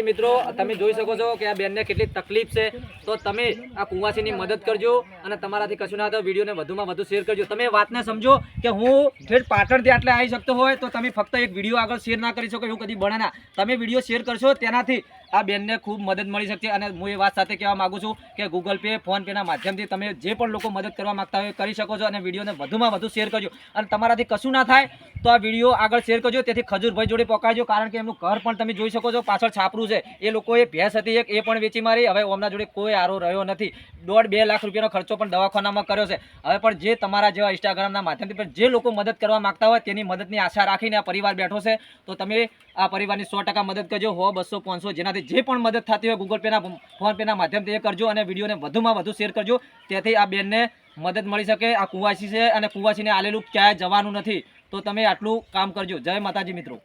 મિત્રો તમે જોઈ શકો છો કે આ બેનને કેટલી તકલીફ છે, તો તમે આ કુંવાસીની મદદ કરજો અને તમારાથી કશું ના થાય વિડીયોને વધુમાં વધુ શેર કરજો. તમે વાતને સમજો કે હું ઠેઠ પાટણથી આટલે આવી શકતો હોય તો તમે ફક્ત એક વિડીયો આગળ શેર ના કરી શકો એવું કદી બને ના. તમે વિડીયો શેર કરશો તેનાથી આ બેનને ખૂબ મદદ મળી શકશે. અને હું એ વાત સાથે કહેવા માંગુ છું કે ગૂગલ પે ફોન પેના માધ્યમથી તમે જે પણ લોકો મદદ કરવા માંગતા હોય કરી શકો છો. અને વિડીયોને વધુમાં વધુ શેર કરજો અને તમારાથી કશું ના થાય તો આ વિડીયો આગળ શેર કરજો. તેથી ખજૂરભાઈ જોડે પકડાજો, કારણ કે એમનું ઘર પણ તમે જોઈ શકો છો, પાછળ છાપરું છે. એ લોકોએ ભેંસ હતી એક, એ પણ વેચી મારી. હવે ઓમના જોડે કોઈ આરો રહ્યો નથી. 1.5-2 લાખ રૂપિયાનો ખર્ચો પણ દવાખાનામાં કર્યો છે. હવે પણ જે તમારા જેવા ઇન્સ્ટાગ્રામના માધ્યમથી પણ જે લોકો મદદ કરવા માંગતા હોય તેની મદદની આશા રાખીને આ પરિવાર બેઠો છે. તો તમે આ પરિવારની 100% મદદ કરજો. 100, 200, 500 જેનાથી જે પણ મદદ થતી હોય ગૂગલ પેના ફોન પેના માધ્યમથી એ કરજો અને વિડીયોને વધુમાં વધુ શેર કરજો. તેથી આ બેનને મદદ મળી શકે. આ કુંવાસી છે અને કુંવાસીને આલેલું ક્યાંય જવાનું નથી. તો તમે આટલું કામ કરજો. જય માતાજી મિત્રો.